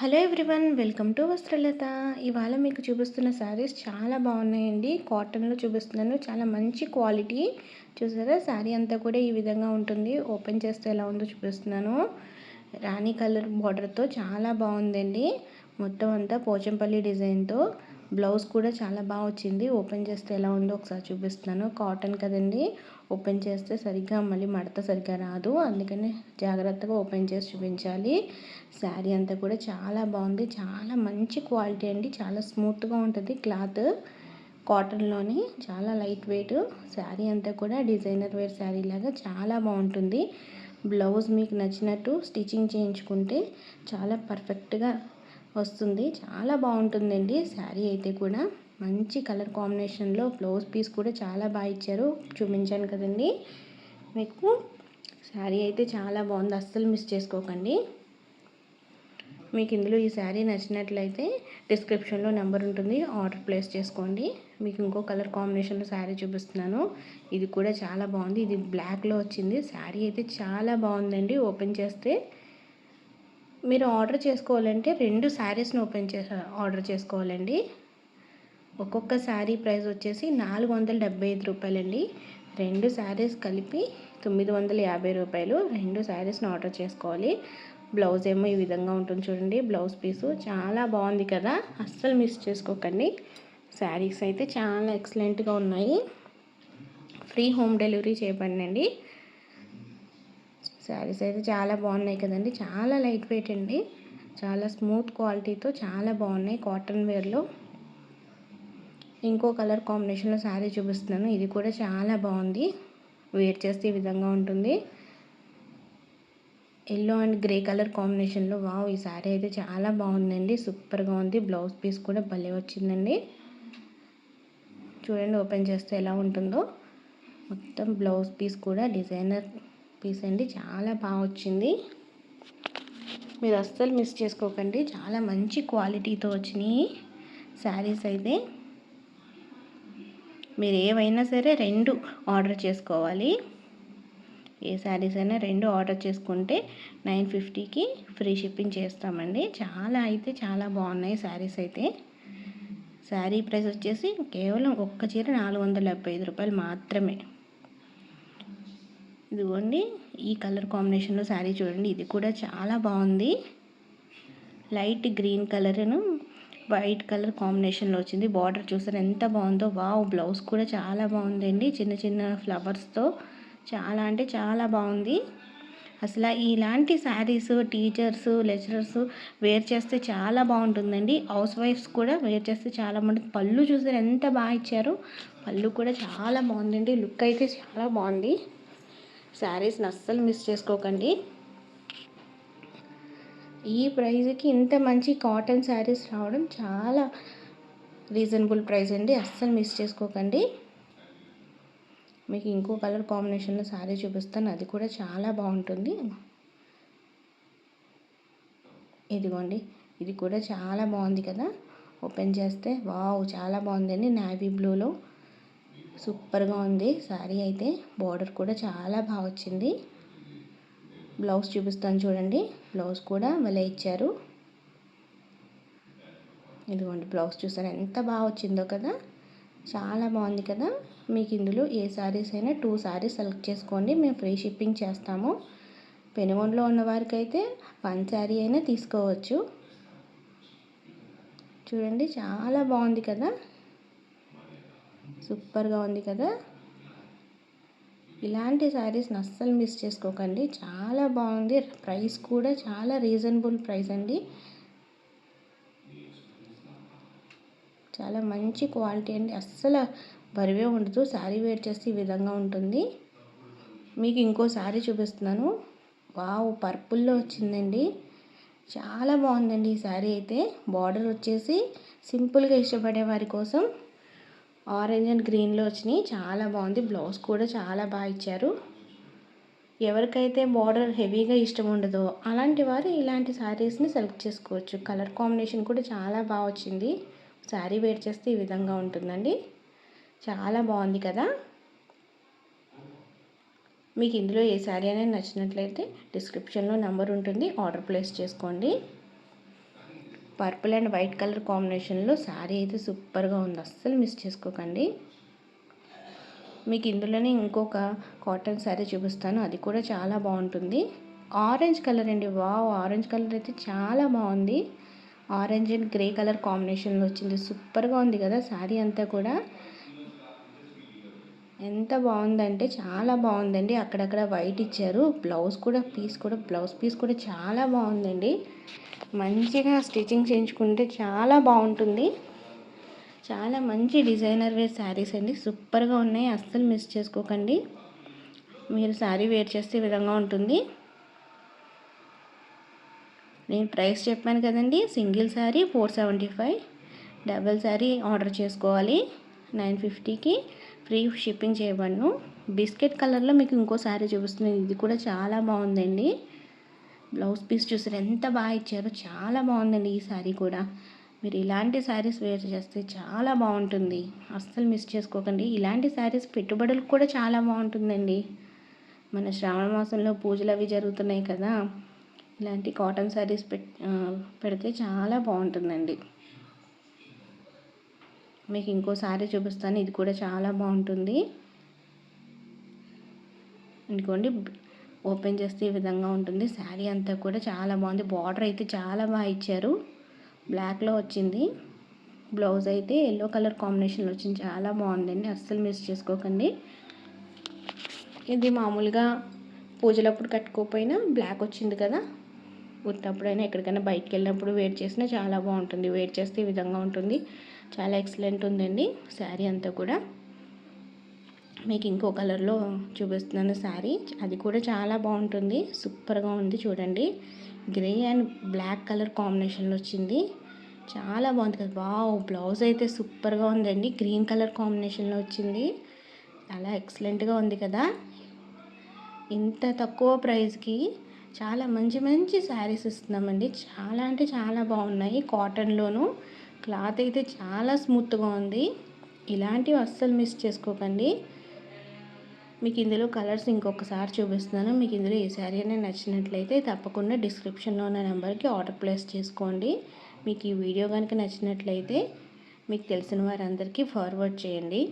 Hello everyone, welcome to Vastralatha. ఇవాళ మీకు చూపిస్తున్న శారీస్ చాలా బాగున్నాయండి. కాటన్లో చూపిస్తున్నాను, చాలా మంచి క్వాలిటీ. చూసారా, శారీ అంతా కూడా ఈ విధంగా ఉంటుంది. ఓపెన్ చేస్తే ఎలా ఉందో చూపిస్తున్నాను. రాణి కలర్ బార్డర్తో చాలా బాగుందండి. మొత్తం అంతా పోచంపల్లి డిజైన్తో బ్లౌజ్ కూడా చాలా బాగా వచ్చింది. ఓపెన్ చేస్తే ఎలా ఉందో ఒకసారి చూపిస్తున్నాను. కాటన్ కదండి, ఓపెన్ చేస్తే సరిగ్గా మళ్ళీ మడత సరిగ్గా రాదు, అందుకని జాగ్రత్తగా ఓపెన్ చేసి చూపించాలి. శారీ అంతా కూడా చాలా బాగుంది, చాలా మంచి క్వాలిటీ అండి. చాలా స్మూత్గా ఉంటుంది క్లాత్, కాటన్లోని చాలా లైట్ వెయిట్. శారీ అంతా కూడా డిజైనర్ వేర్ శారీ లాగా చాలా బాగుంటుంది. బ్లౌజ్ మీకు నచ్చినట్టు స్టిచ్చింగ్ చేయించుకుంటే చాలా పర్ఫెక్ట్గా వస్తుంది. చాలా బాగుంటుందండి శారీ అయితే కూడా. మంచి కలర్ కాంబినేషన్లో బ్లౌజ్ పీస్ కూడా చాలా బాగా ఇచ్చారు, చూపించాను కదండి మీకు. శారీ అయితే చాలా బాగుంది, అస్సలు మిస్ చేసుకోకండి. మీకు ఇందులో ఈ శారీ నచ్చినట్లయితే డిస్క్రిప్షన్లో నెంబర్ ఉంటుంది, ఆర్డర్ ప్లేస్ చేసుకోండి. మీకు ఇంకో కలర్ కాంబినేషన్లో శారీ చూపిస్తున్నాను. ఇది కూడా చాలా బాగుంది, ఇది బ్లాక్లో వచ్చింది. శారీ అయితే చాలా బాగుందండి. ఓపెన్ చేస్తే మీరు ఆర్డర్ చేసుకోవాలంటే 2 శారీస్ని ఆర్డర్ చేసుకోవాలండి. ఒక్కొక్క శారీ ప్రైస్ వచ్చేసి 475 రూపాయలండి. 2 శారీస్ కలిపి 950 రూపాయలు. 2 శారీస్ని ఆర్డర్ చేసుకోవాలి. బ్లౌజ్ ఏమో ఈ విధంగా ఉంటుంది చూడండి. బ్లౌజ్ పీసు చాలా బాగుంది కదా, అస్సలు మిస్ చేసుకోకండి. శారీస్ అయితే చాలా ఎక్సలెంట్గా ఉన్నాయి. ఫ్రీ హోమ్ డెలివరీ చేయబడినండి. శారీస్ అయితే చాలా బాగున్నాయి కదండి, చాలా లైట్ వెయిట్ అండి, చాలా స్మూత్ క్వాలిటీతో చాలా బాగున్నాయి. కాటన్ వేర్లో ఇంకో కలర్ కాంబినేషన్లో శారీ చూపిస్తున్నాను. ఇది కూడా చాలా బాగుంది, వేర్ చేస్తే ఈ విధంగా ఉంటుంది. ఎల్లో అండ్ గ్రే కలర్ కాంబినేషన్లో. వావ్, ఈ శారీ అయితే చాలా బాగుందండి, సూపర్గా ఉంది. బ్లౌజ్ పీస్ కూడా భలే వచ్చిందండి. చూడండి, ఓపెన్ చేస్తే ఎలా ఉంటుందో. మొత్తం బ్లౌజ్ పీస్ కూడా డిజైనర్ పీస్ అండి, చాలా బాగా వచ్చింది. మీరు అస్సలు మిస్ చేసుకోకండి, చాలా మంచి క్వాలిటీతో వచ్చినాయి శారీస్ అయితే. మీరు ఏవైనా సరే 2 ఆర్డర్ చేసుకోవాలి. ఏ శారీస్ అయినా 2 ఆర్డర్ చేసుకుంటే 950కి ఫ్రీ షిప్పింగ్ చేస్తామండి. చాలా అయితే చాలా బాగున్నాయి శారీస్ అయితే. శారీ ప్రైస్ వచ్చేసి కేవలం ఒక్క చీర 475 రూపాయలు మాత్రమే. ఇదిగోండి, ఈ కలర్ కాంబినేషన్లో శారీ చూడండి, ఇది కూడా చాలా బాగుంది. లైట్ గ్రీన్ కలర్ను వైట్ కలర్ కాంబినేషన్లో వచ్చింది. బార్డర్ చూసారు ఎంత బాగుందో. వావ్, బ్లౌజ్ కూడా చాలా బాగుందండి, చిన్న చిన్న ఫ్లవర్స్తో. చాలా అంటే చాలా బాగుంది. అసలు ఇలాంటి శారీస్ టీచర్స్, లెక్చరర్స్ వేర్ చేస్తే చాలా బాగుంటుందండి. హౌస్ వైఫ్స్ కూడా వేర్ చేస్తే చాలా బాగుంటుంది. పళ్ళు చూసారు ఎంత బాగా ఇచ్చారు, పళ్ళు కూడా చాలా బాగుందండి. లుక్ అయితే చాలా బాగుంది. శారీస్ని అస్సలు మిస్ చేసుకోకండి. ఈ ప్రైస్కి ఇంత మంచి కాటన్ శారీస్ రావడం చాలా రీజనబుల్ ప్రైస్ అండి, అస్సలు మిస్ చేసుకోకండి. మీకు ఇంకో కలర్ కాంబినేషన్లో శారీ చూపిస్తాను, అది కూడా చాలా బాగుంటుంది. ఇదిగోండి, ఇది కూడా చాలా బాగుంది కదా. ఓపెన్ చేస్తే వావ్, చాలా బాగుందండి. నేవీ బ్లూలో సూపర్గా ఉంది శారీ అయితే. బార్డర్ కూడా చాలా బాగా వచ్చింది. బ్లౌజ్ చూపిస్తాను చూడండి, బ్లౌజ్ కూడా భలే ఇచ్చారు. ఇదిగోండి, బ్లౌజ్ చూసారు ఎంత బాగా వచ్చిందో కదా, చాలా బాగుంది కదా. మీకు ఇందులో ఏ శారీస్ అయినా 2 శారీస్ సెలెక్ట్ చేసుకోండి, మేము ఫ్రీ షిప్పింగ్ చేస్తాము. పెనుగొండలో ఉన్న వారికి అయితే 1 శారీ అయినా తీసుకోవచ్చు. చూడండి, చాలా బాగుంది కదా, సూపర్గా ఉంది కదా. ఇలాంటి శారీస్ని అస్సలు మిస్ చేసుకోకండి, చాలా బాగుంది. ప్రైస్ కూడా చాలా రీజనబుల్ ప్రైస్ అండి. చాలా మంచి క్వాలిటీ అండి, అస్సలు బరువే ఉండదు. శారీ వేర్ చేస్తే ఈ విధంగా ఉంటుంది. మీకు ఇంకో శారీ చూపిస్తున్నాను. వావ్, పర్పుల్లో వచ్చిందండి, చాలా బాగుందండి ఈ శారీ అయితే. బార్డర్ వచ్చేసి సింపుల్గా ఇష్టపడే వారి కోసం ఆరెంజ్ అండ్ గ్రీన్లో వచ్చినాయి, చాలా బాగుంది. బ్లౌజ్ కూడా చాలా బాగా ఇచ్చారు. ఎవరికైతే బార్డర్ హెవీగా ఇష్టం ఉండదో అలాంటి వారు ఇలాంటి శారీస్ని సెలెక్ట్ చేసుకోవచ్చు. కలర్ కాంబినేషన్ కూడా చాలా బాగా వచ్చింది. శారీ వేర్ చేస్తే ఈ విధంగా ఉంటుందండి, చాలా బాగుంది కదా. మీకు ఇందులో ఏ శారీ అనేది నచ్చినట్లయితే డిస్క్రిప్షన్లో నెంబర్ ఉంటుంది, ఆర్డర్ ప్లేస్ చేసుకోండి. పర్పుల్ అండ్ వైట్ కలర్ కాంబినేషన్లో శారీ అయితే సూపర్గా ఉంది, అస్సలు మిస్ చేసుకోకండి. మీకు ఇందులోనే ఇంకొక కాటన్ శారీ చూపిస్తాను, అది కూడా చాలా బాగుంటుంది. ఆరెంజ్ కలర్ అండి, వావ్, ఆరెంజ్ కలర్ అయితే చాలా బాగుంది. ఆరెంజ్ అండ్ గ్రే కలర్ కాంబినేషన్లో వచ్చింది, సూపర్గా ఉంది కదా శారీ అంతా కూడా. ఎంత బాగుందంటే చాలా బాగుందండి. అక్కడక్కడ వైట్ ఇచ్చారు. బ్లౌజ్ పీస్ కూడా చాలా బాగుందండి. మంచిగా స్టిచ్చింగ్ చేయించుకుంటే చాలా బాగుంటుంది. చాలా మంచి డిజైనర్ వేర్ శారీస్ అండి, సూపర్గా ఉన్నాయి, అస్సలు మిస్ చేసుకోకండి. మీరు శారీ వేర్ చేస్తే ఈ విధంగా ఉంటుంది. నేను ప్రైస్ చెప్పాను కదండి, single sari 475, double sari order చేసుకోవాలి 950కి, ఫ్రీ షిప్పింగ్ చేయబడను. బిస్కెట్ కలర్లో మీకు ఇంకో శారీ చూపిస్తున్నాను, ఇది కూడా చాలా బాగుందండి. బ్లౌజ్ పీస్ చూసారు ఎంత బాగా ఇచ్చారో, చాలా బాగుందండి ఈ శారీ కూడా. మీరు ఇలాంటి శారీస్ వేర్ చేస్తే చాలా బాగుంటుంది, అస్సలు మిస్ చేసుకోకండి. ఇలాంటి శారీస్ పెట్టుబడులకు కూడా చాలా బాగుంటుందండి. మన శ్రావణ మాసంలో పూజలు అవి జరుగుతున్నాయి కదా, ఇలాంటి కాటన్ శారీస్ పెడితే చాలా బాగుంటుందండి. మీకు ఇంకో శారీ చూపిస్తాను, ఇది కూడా చాలా బాగుంటుంది. ఇంకోండి, ఓపెన్ చేస్తే ఈ విధంగా ఉంటుంది. శారీ అంతా కూడా చాలా బాగుంది. బార్డర్ అయితే చాలా బాగా ఇచ్చారు, బ్లాక్లో వచ్చింది. బ్లౌజ్ అయితే ఎల్లో కలర్ కాంబినేషన్లో వచ్చింది, చాలా బాగుందండి, అస్సలు మిస్ చేసుకోకండి. ఇది మామూలుగా పూజలప్పుడు కట్టుకోకపోయినా బ్లాక్ వచ్చింది కదా, ఉత్తప్పుడైనా ఎక్కడికైనా బయటికి వెళ్ళినప్పుడు వేర్ చేసినా చాలా బాగుంటుంది. వేర్ చేస్తే ఈ విధంగా ఉంటుంది, చాలా ఎక్సలెంట్ ఉందండి శారీ అంతా కూడా. మీకు ఇంకో కలర్లో చూపిస్తున్నాను శారీ, అది కూడా చాలా బాగుంటుంది, సూపర్గా ఉంది. చూడండి, గ్రే అండ్ బ్లాక్ కలర్ కాంబినేషన్లో వచ్చింది, చాలా బాగుంది కదా. వావ్, బ్లౌజ్ అయితే సూపర్గా ఉందండి, గ్రీన్ కలర్ కాంబినేషన్లో వచ్చింది, చాలా ఎక్సలెంట్గా ఉంది కదా. ఇంత తక్కువ ప్రైస్కి చాలా మంచి మంచి శారీస్ ఇస్తున్నామండి. చాలా అంటే చాలా బాగున్నాయి. కాటన్లోను క్లాత్ అయితే చాలా స్మూత్గా ఉంది. ఇలాంటివి అస్సలు మిస్ చేసుకోకండి. మీకు ఇందులో కలర్స్ ఇంకొకసారి చూపిస్తున్నాను. మీకు ఇందులో ఏ శారీ అయినా నచ్చినట్లయితే తప్పకుండా డిస్క్రిప్షన్లో ఉన్న నెంబర్కి ఆర్డర్ ప్లేస్ చేసుకోండి. మీకు ఈ వీడియో కనుక నచ్చినట్లయితే మీకు తెలిసిన వారందరికీ ఫార్వర్డ్ చేయండి.